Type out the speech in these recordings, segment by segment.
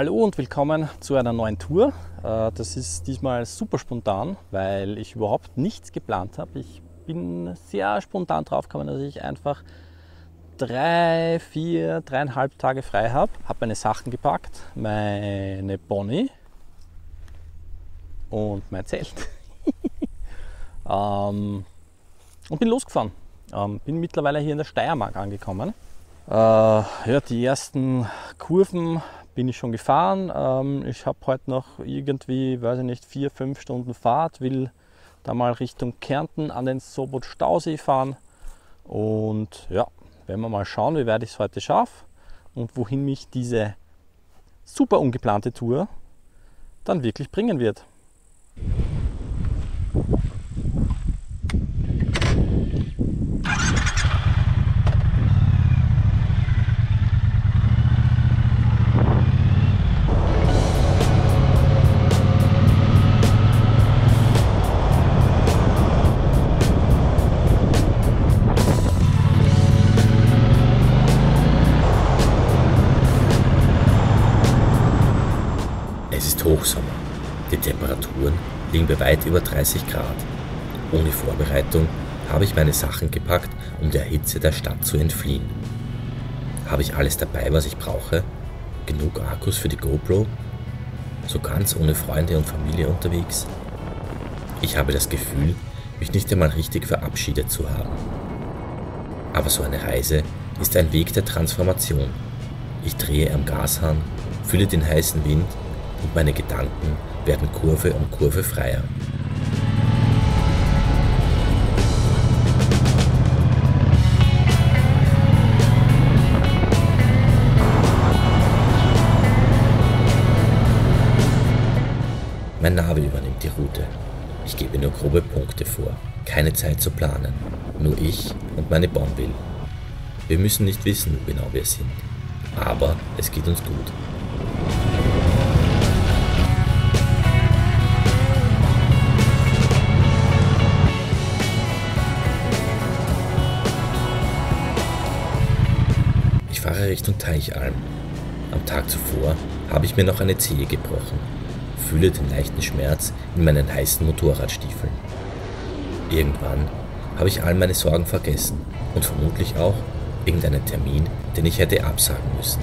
Hallo und willkommen zu einer neuen Tour. Das ist diesmal super spontan, weil ich überhaupt nichts geplant habe. Ich bin sehr spontan draufgekommen, dass ich einfach 3,5 Tage frei habe. Habe meine Sachen gepackt, meine Bonnie und mein Zelt und bin losgefahren. Bin mittlerweile hier in der Steiermark angekommen. Ja, die ersten Kurven bin ich schon gefahren. Ich habe heute noch irgendwie, weiß ich nicht, 4-5 Stunden Fahrt, will da mal Richtung Kärnten an den Sobot-Stausee fahren. Und ja, werden wir mal schauen, wie weit ich es heute schaffe und wohin mich diese super ungeplante Tour dann wirklich bringen wird. Es ist Hochsommer. Die Temperaturen liegen bei weit über 30 Grad. Ohne Vorbereitung habe ich meine Sachen gepackt, um der Hitze der Stadt zu entfliehen. Habe ich alles dabei, was ich brauche? Genug Akkus für die GoPro? So ganz ohne Freunde und Familie unterwegs? Ich habe das Gefühl, mich nicht einmal richtig verabschiedet zu haben. Aber so eine Reise ist ein Weg der Transformation. Ich drehe am Gashahn, fühle den heißen Wind und meine Gedanken werden Kurve um Kurve freier. Mein Navi übernimmt die Route. Ich gebe nur grobe Punkte vor. Keine Zeit zu planen. Nur ich und meine Bonville. Wir müssen nicht wissen, wo genau wir sind. Aber es geht uns gut. Ich fahre Richtung Teichalm. Am Tag zuvor habe ich mir noch eine Zehe gebrochen. Fühle den leichten Schmerz in meinen heißen Motorradstiefeln. Irgendwann habe ich all meine Sorgen vergessen und vermutlich auch irgendeinen Termin, den ich hätte absagen müssen.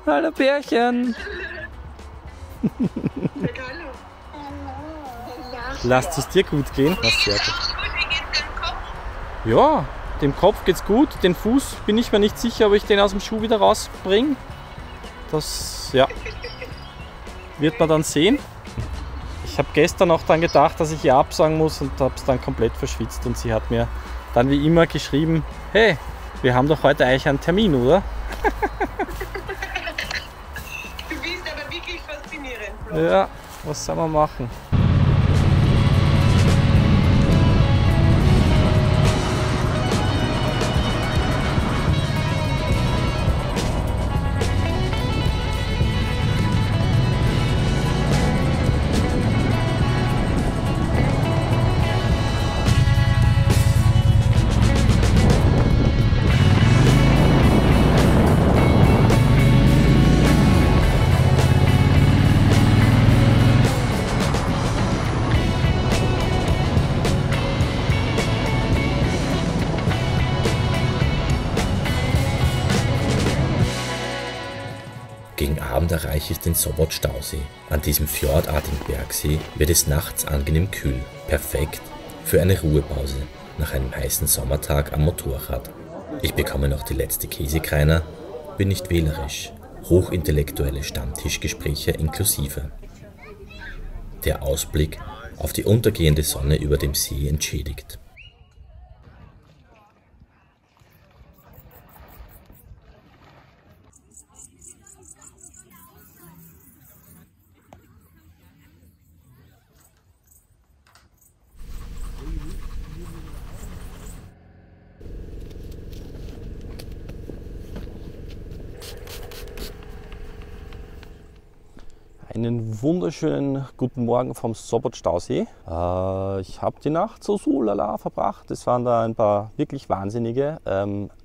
Hallo Pärchen! Lasst es dir gut gehen. Das sehr gut. Ja, dem Kopf geht's gut. Den Fuß bin ich mir nicht sicher, ob ich den aus dem Schuh wieder rausbringe. Das, ja, wird man dann sehen. Ich habe gestern auch dann gedacht, dass ich ihr absagen muss und habe es dann komplett verschwitzt. Und sie hat mir dann wie immer geschrieben, hey, wir haben doch heute eigentlich einen Termin, oder? Du bist aber wirklich faszinierend, Flo. Ja, was soll man machen? Gegen Abend erreiche ich den Sobot-Stausee. An diesem fjordartigen Bergsee wird es nachts angenehm kühl. Perfekt für eine Ruhepause nach einem heißen Sommertag am Motorrad. Ich bekomme noch die letzte Käsekreiner, bin nicht wählerisch. Hochintellektuelle Stammtischgespräche inklusive. Der Ausblick auf die untergehende Sonne über dem See entschädigt. Einen wunderschönen guten Morgen vom Sopot-Stausee. Ich habe die Nacht so lala verbracht. Es waren da ein paar wirklich wahnsinnige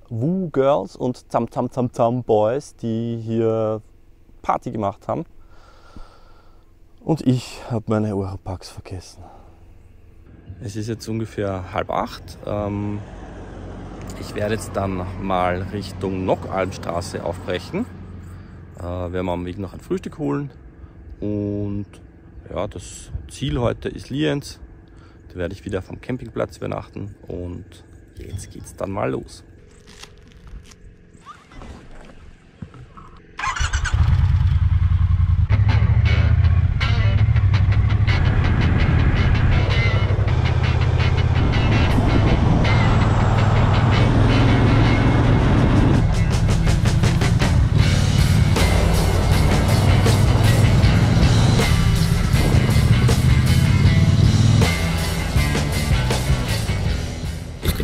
Woo-Girls und Tam-Tam-Tam-Tam-Boys, die hier Party gemacht haben. Und ich habe meine Europacks vergessen. Es ist jetzt ungefähr 7:30. Ich werde jetzt dann mal Richtung Nockalmstraße aufbrechen. Werden wir am Weg noch ein Frühstück holen. Und ja, das Ziel heute ist Lienz. Da werde ich wieder vom Campingplatz übernachten und jetzt geht's dann mal los.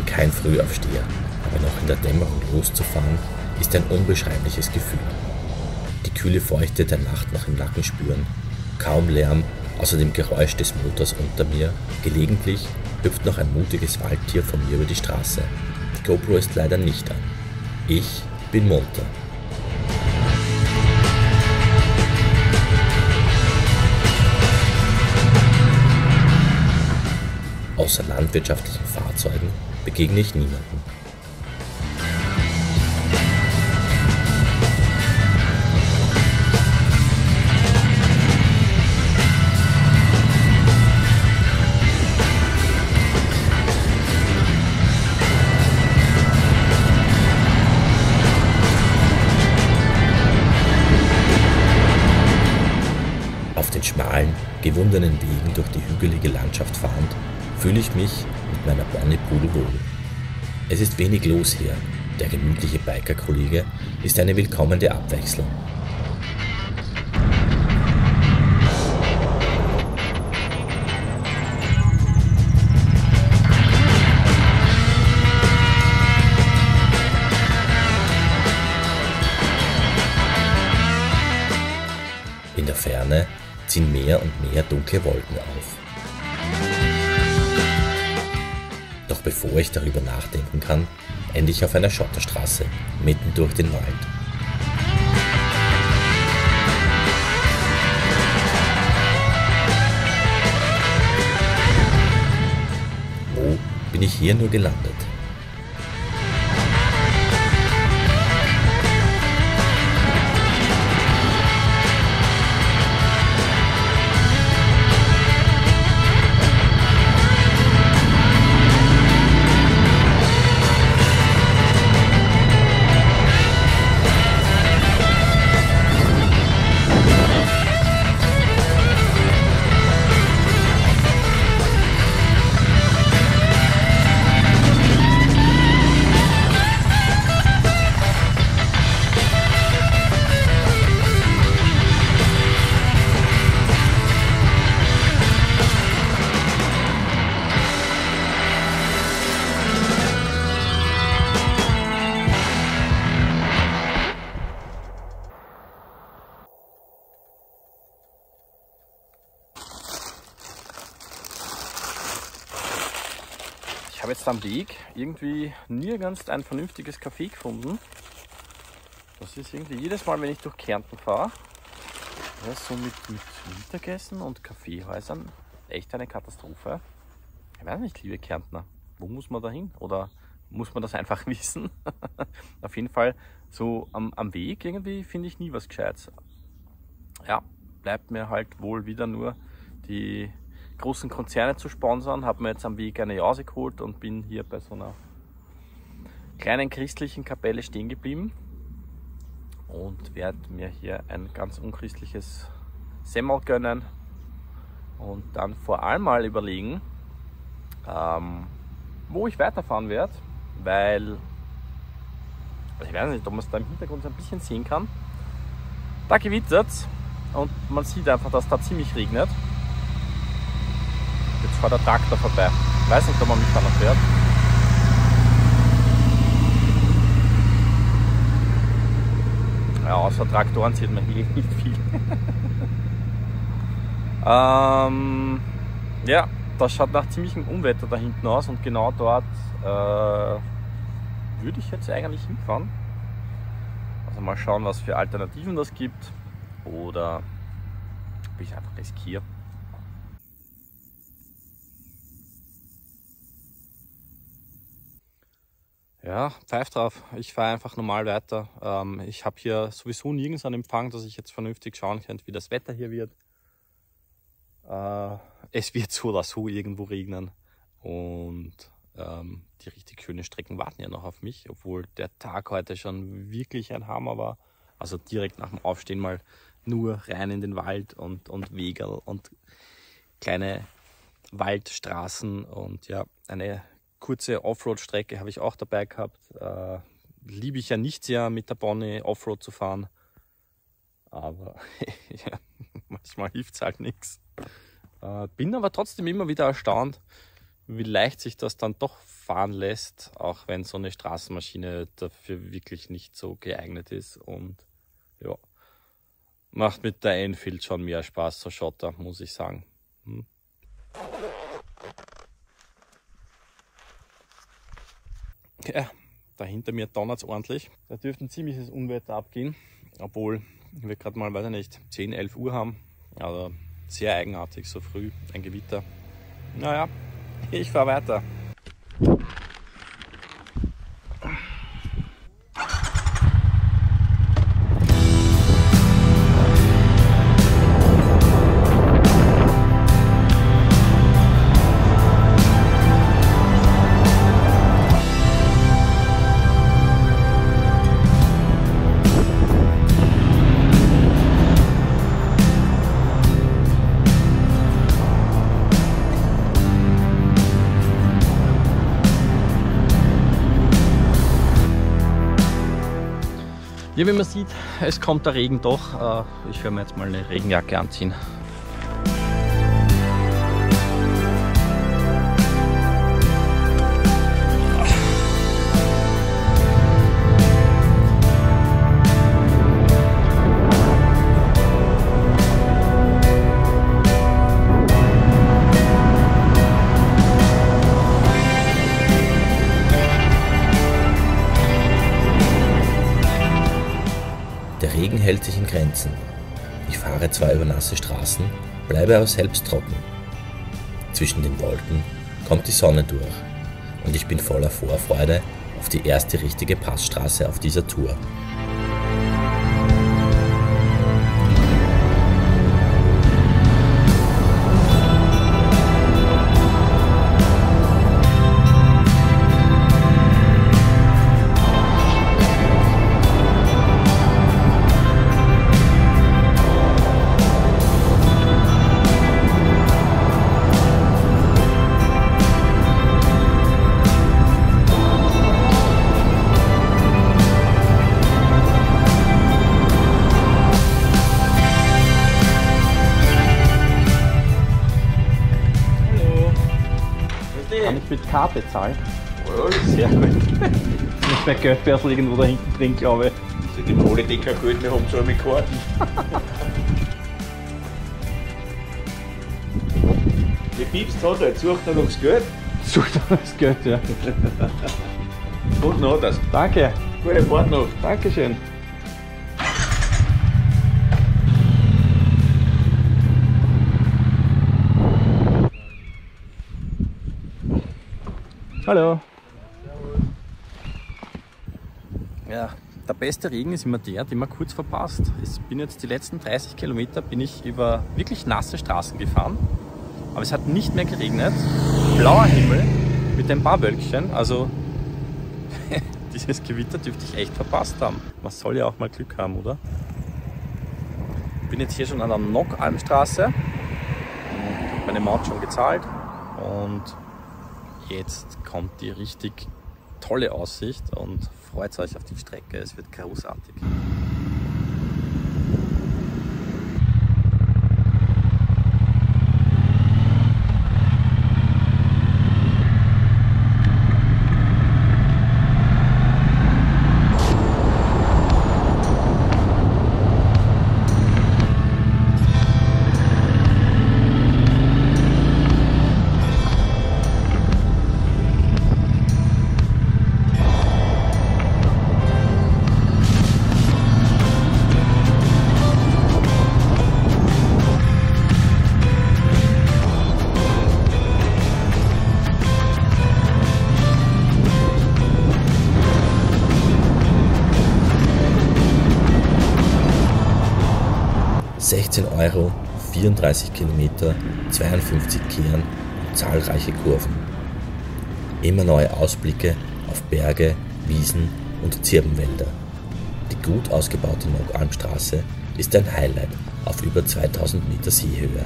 Kein Frühaufsteher, aber noch in der Dämmerung loszufahren, ist ein unbeschreibliches Gefühl. Die kühle Feuchte der Nacht noch im Nacken spüren, kaum Lärm, außer dem Geräusch des Motors unter mir. Gelegentlich hüpft noch ein mutiges Waldtier von mir über die Straße. Die GoPro ist leider nicht an. Ich bin munter. Außer landwirtschaftlichen Fahrzeugen begegne ich niemanden. Auf den schmalen, gewundenen Wegen durch die hügelige Landschaft fahrend, fühle ich mich mit meiner Bonnie pudelwohl. Es ist wenig los hier. Der gemütliche Biker-Kollege ist eine willkommene Abwechslung. In der Ferne ziehen mehr und mehr dunkle Wolken auf. Doch bevor ich darüber nachdenken kann, ende ich auf einer Schotterstraße, mitten durch den Wald. Wo bin ich hier nur gelandet? Ich habe jetzt am Weg irgendwie nirgends ein vernünftiges Café gefunden. Das ist irgendwie jedes Mal, wenn ich durch Kärnten fahre, ja, so mit Mittagessen und Kaffeehäusern echt eine Katastrophe. Ich weiß nicht, liebe Kärntner, wo muss man da hin? Oder muss man das einfach wissen? Auf jeden Fall, so am Weg irgendwie finde ich nie was Gescheites. Ja, bleibt mir halt wohl wieder nur die großen Konzerne zu sponsern. Habe mir jetzt am Weg eine Jause geholt und bin hier bei so einer kleinen christlichen Kapelle stehen geblieben und werde mir hier ein ganz unchristliches Semmel gönnen und dann vor allem mal überlegen, wo ich weiterfahren werde, weil ich weiß nicht, ob man es da im Hintergrund so ein bisschen sehen kann. Da gewittert es und man sieht einfach, dass da ziemlich regnet. Jetzt fährt der Traktor vorbei. Ich weiß nicht, ob man mich da noch hört. Ja, außer Traktoren sieht man hier nicht viel. Ja, das schaut nach ziemlichem Unwetter da hinten aus und genau dort würde ich jetzt eigentlich hinfahren. Also mal schauen, was für Alternativen das gibt oder ob ich einfach riskiere. Ja, pfeif drauf. Ich fahre einfach normal weiter. Ich habe hier sowieso nirgends einen Empfang, dass ich jetzt vernünftig schauen könnte, wie das Wetter hier wird. Es wird so oder so irgendwo regnen und die richtig schönen Strecken warten ja noch auf mich, obwohl der Tag heute schon wirklich ein Hammer war. Also direkt nach dem Aufstehen mal nur rein in den Wald und Wegerl und kleine Waldstraßen und ja, eine kurze Offroad-Strecke habe ich auch dabei gehabt. Liebe ich ja nicht sehr, mit der Bonnie Offroad zu fahren, aber ja, manchmal hilft es halt nichts. Bin aber trotzdem immer wieder erstaunt, wie leicht sich das dann doch fahren lässt, auch wenn so eine Straßenmaschine dafür wirklich nicht so geeignet ist. Und ja, macht mit der Enfield schon mehr Spaß, so Schotter, muss ich sagen. Ja, da hinter mir donnert es ordentlich. Da dürfte ein ziemliches Unwetter abgehen, obwohl wir gerade mal, weiß ich nicht, 10, 11 Uhr haben. Also sehr eigenartig, so früh ein Gewitter. Naja, ich fahre weiter. Ja, wie man sieht, es kommt der Regen doch. Ich werde mir jetzt mal eine Regenjacke anziehen. Der Regen hält sich in Grenzen. Ich fahre zwar über nasse Straßen, bleibe aber selbst trocken. Zwischen den Wolken kommt die Sonne durch und ich bin voller Vorfreude auf die erste richtige Passstraße auf dieser Tour. Kann ich mit Karte zahlen? Ja, sehr gut. Nicht mehr Geldbörsel irgendwo da hinten drin, glaube ich. Sie geben alle die kein Geld, wir haben so mit Karten. Wie piepst hat er? Jetzt sucht er noch das Geld. Sucht er das Geld, ja. Unten hat er es. Danke. Gute Fahrt noch. Dankeschön. Hallo. Ja, der beste Regen ist immer der, den man kurz verpasst. Ich bin jetzt die letzten 30 Kilometer bin ich über wirklich nasse Straßen gefahren, aber es hat nicht mehr geregnet. Blauer Himmel mit ein paar Wölkchen, also dieses Gewitter dürfte ich echt verpasst haben. Man soll ja auch mal Glück haben, oder? Ich bin jetzt hier schon an der Nockalmstraße, habe meine Maut schon gezahlt und jetzt kommt die richtig tolle Aussicht und freut euch auf die Strecke, es wird großartig. 16 Euro, 34 Kilometer, 52 Kehren und zahlreiche Kurven. Immer neue Ausblicke auf Berge, Wiesen und Zirbenwälder. Die gut ausgebaute Nogalmstraße ist ein Highlight auf über 2000 Meter Seehöhe.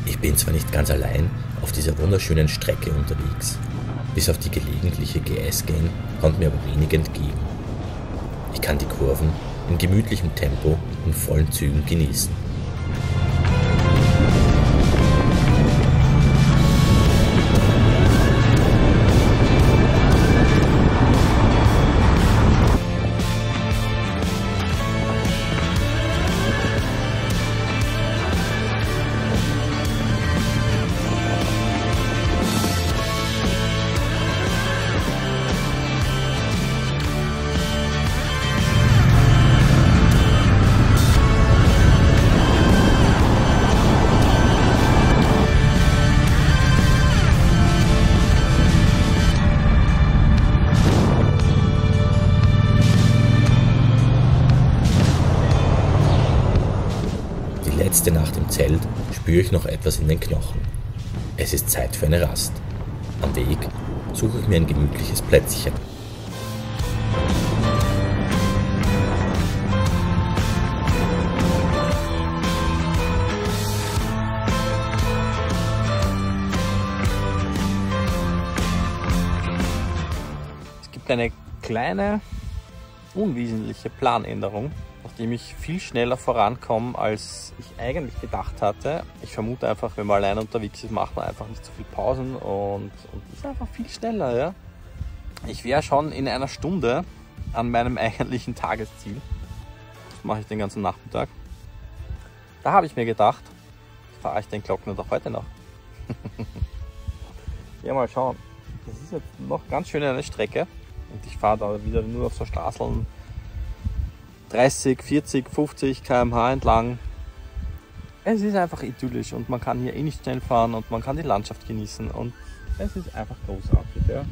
Ich bin zwar nicht ganz allein auf dieser wunderschönen Strecke unterwegs. Bis auf die gelegentliche GS-Gang kommt mir aber wenig entgegen. Ich kann die Kurven in gemütlichem Tempo in vollen Zügen genießen. Letzte Nacht im Zelt spüre ich noch etwas in den Knochen. Es ist Zeit für eine Rast. Am Weg suche ich mir ein gemütliches Plätzchen. Es gibt eine kleine, unwesentliche Planänderung, nachdem ich viel schneller vorankomme, als ich eigentlich gedacht hatte. Ich vermute einfach, wenn man alleine unterwegs ist, macht man einfach nicht so viel Pausen und ist einfach viel schneller. Ja? Ich wäre schon in einer Stunde an meinem eigentlichen Tagesziel. Das mache ich den ganzen Nachmittag. Da habe ich mir gedacht, fahre ich den Glockner doch heute noch. Ja, mal schauen. Das ist jetzt noch ganz schön eine Strecke und ich fahre da wieder nur auf so Straßen 30, 40, 50 km/h entlang. Es ist einfach idyllisch und man kann hier eh nicht schnell fahren und man kann die Landschaft genießen und es ist einfach großartig. Ja.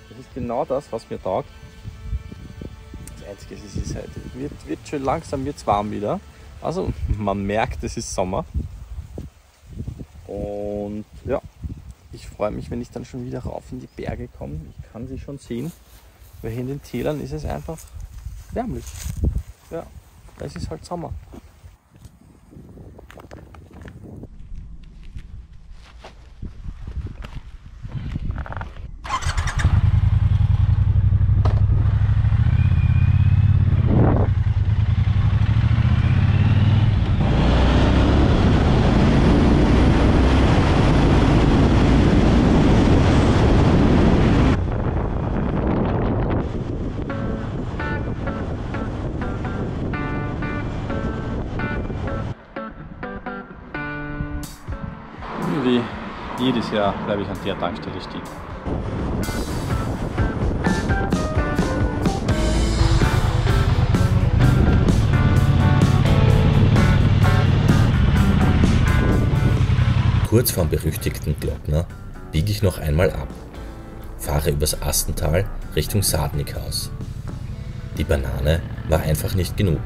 Das ist genau das, was mir taugt. Das Einzige ist, es ist halt, wird schön langsam wird's warm wieder. Also man merkt, es ist Sommer. Und ja, ich freue mich, wenn ich dann schon wieder rauf in die Berge komme. Ich kann sie schon sehen, weil hier in den Tälern ist es einfach wärmlich. Ja, es ist halt Sommer. Wie jedes Jahr bleibe ich an der Tankstelle stehen. Kurz vorm berüchtigten Glockner biege ich noch einmal ab, fahre übers Astental Richtung Saatnikhaus. Die Banane war einfach nicht genug.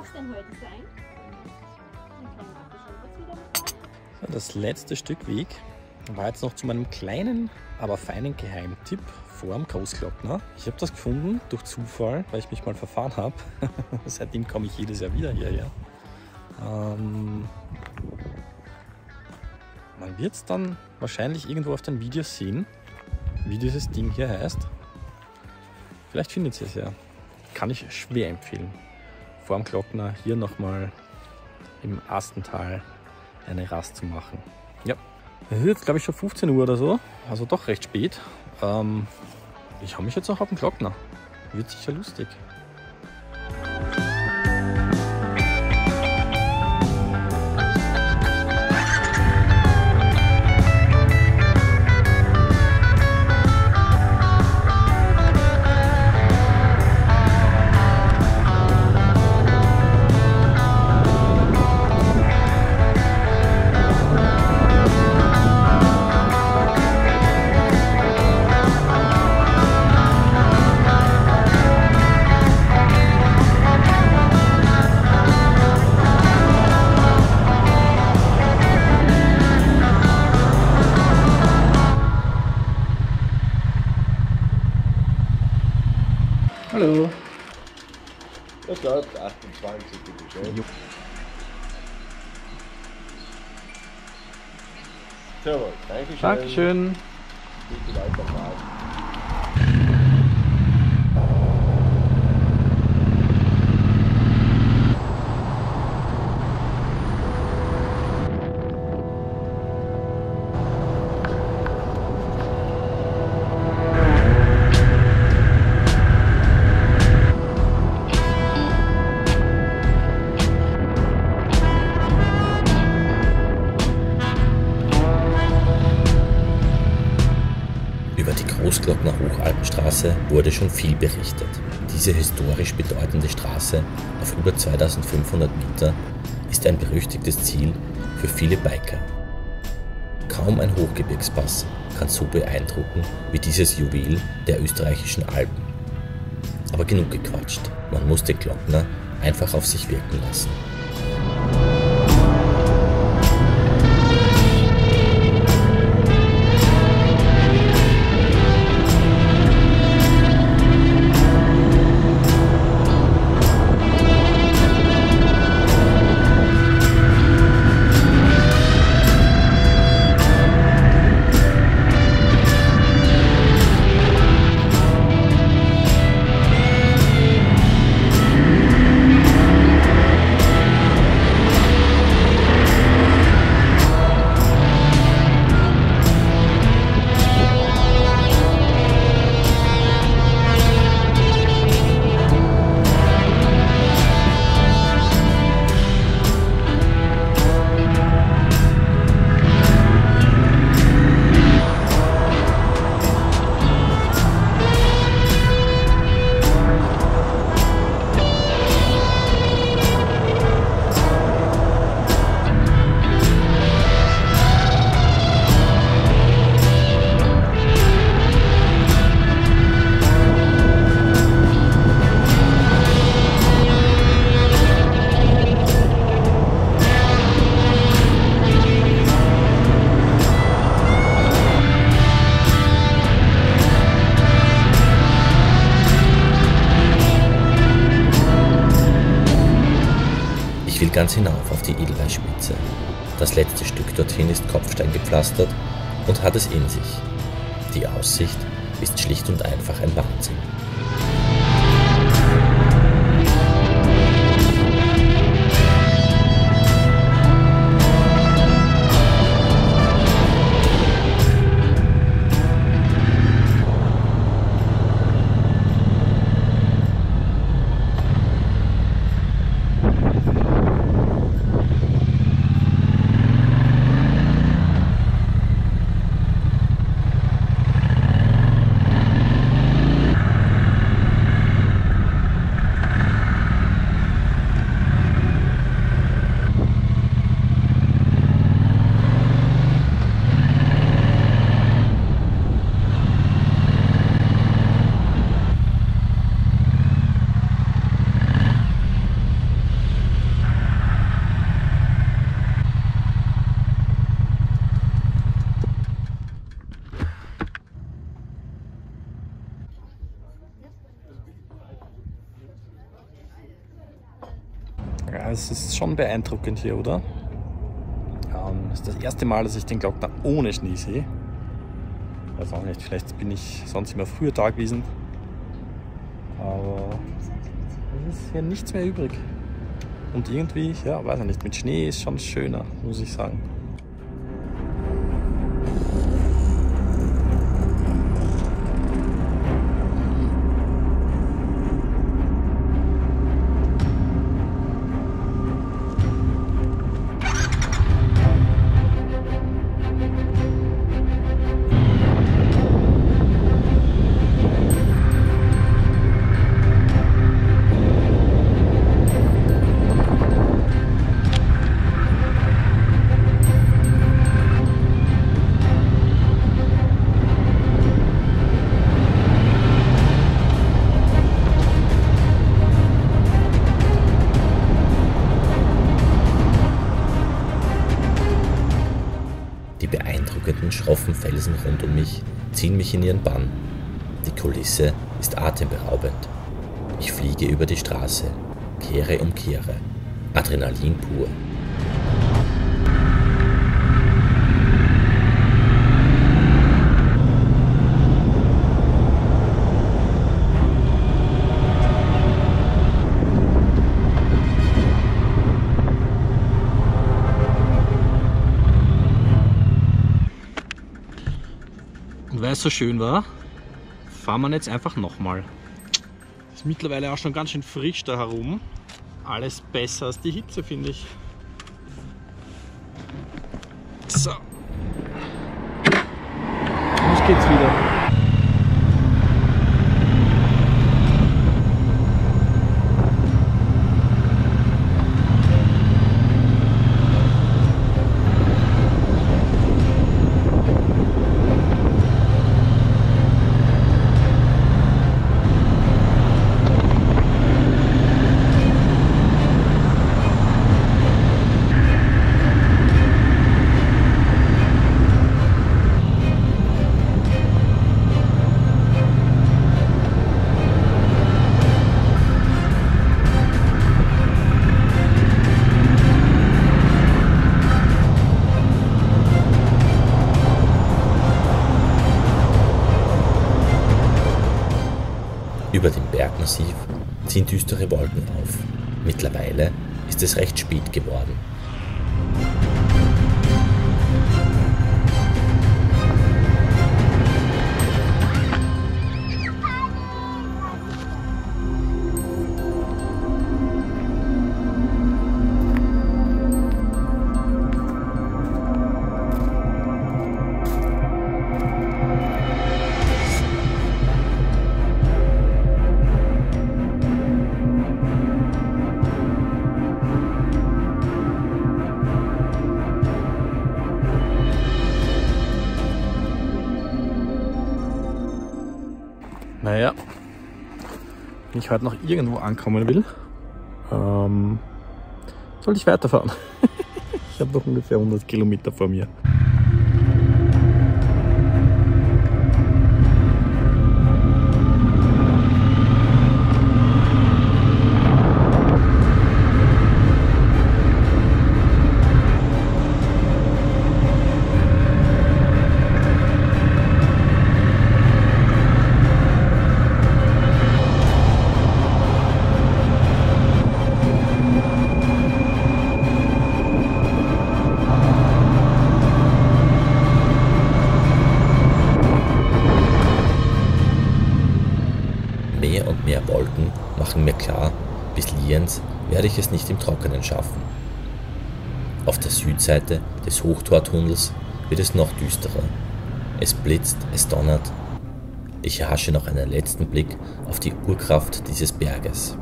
darf es denn heute sein? Dann kann man das wieder mit rein. Das letzte Stück Weg war jetzt noch zu meinem kleinen, aber feinen Geheimtipp vor dem Großglockner. Ich habe das gefunden durch Zufall, weil ich mich mal verfahren habe. Seitdem komme ich jedes Jahr wieder hierher. Man wird es dann wahrscheinlich irgendwo auf den Videos sehen, wie dieses Ding hier heißt. Vielleicht findet ihr es ja. Kann ich schwer empfehlen. Vor dem Glockner hier nochmal im Astental eine Rast zu machen. Ja, es ist jetzt glaube ich schon 15 Uhr oder so, also doch recht spät. Ich habe mich jetzt auch auf den Glockner. Wird sicher lustig. Hallo. Das dauert 28 bitte. Jo. Servus, Dankeschön. Dankeschön. Bitte weiterfahren. Über die Großglockner Hochalpenstraße wurde schon viel berichtet. Diese historisch bedeutende Straße auf über 2500 Meter ist ein berüchtigtes Ziel für viele Biker. Kaum ein Hochgebirgspass kann so beeindrucken wie dieses Juwel der österreichischen Alpen. Aber genug gequatscht, man muss den Glockner einfach auf sich wirken lassen. Ich will ganz hinauf auf die Edelweißspitze. Das letzte Stück dorthin ist Kopfstein gepflastert und hat es in sich. Die Aussicht ist schlicht und einfach ein Wahnsinn. Ja, es ist schon beeindruckend hier, oder? Das ist das erste Mal, dass ich den Glockner ohne Schnee sehe. Weiß auch nicht, vielleicht bin ich sonst immer früher da gewesen. Aber es ist hier nichts mehr übrig. Und irgendwie, ja, weiß ich nicht, mit Schnee ist schon schöner, muss ich sagen. Die beeindruckenden, schroffen Felsen rund um mich ziehen mich in ihren Bann. Die Kulisse ist atemberaubend. Ich fliege über die Straße, kehre um kehre. Adrenalin pur. Und weil es so schön war, fahren wir jetzt einfach nochmal. Ist mittlerweile auch schon ganz schön frisch da herum. Alles besser als die Hitze, finde ich. So. Los geht's wieder. Über dem Bergmassiv ziehen düstere Wolken auf. Mittlerweile ist es recht spät geworden. Naja, wenn ich heute noch irgendwo ankommen will, soll ich weiterfahren. Ich habe noch ungefähr 100 Kilometer vor mir. Mehr und mehr Wolken machen mir klar, bis Lienz werde ich es nicht im Trockenen schaffen. Auf der Südseite des Hochtortunnels wird es noch düsterer. Es blitzt, es donnert. Ich erhasche noch einen letzten Blick auf die Urkraft dieses Berges.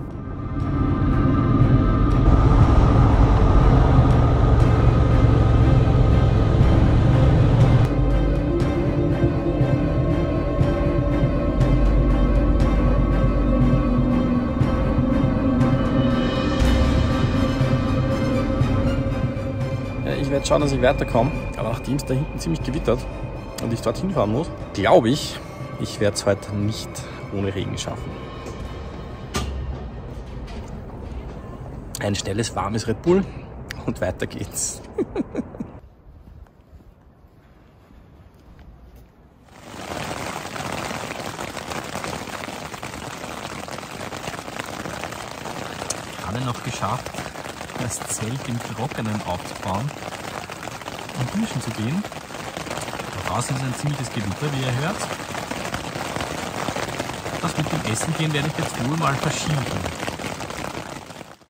Ich werde schauen, dass ich weiterkomme, aber nachdem es da hinten ziemlich gewittert und ich dorthin fahren muss, glaube ich, ich werde es heute nicht ohne Regen schaffen. ein schnelles, warmes Red Bull und weiter geht's. Gerade noch geschafft, das Zelt im Trockenen aufzubauen und duschen zu gehen. Da draußen ist ein ziemliches Gewitter, wie ihr hört. Das mit dem Essen gehen werde ich jetzt wohl mal verschieben.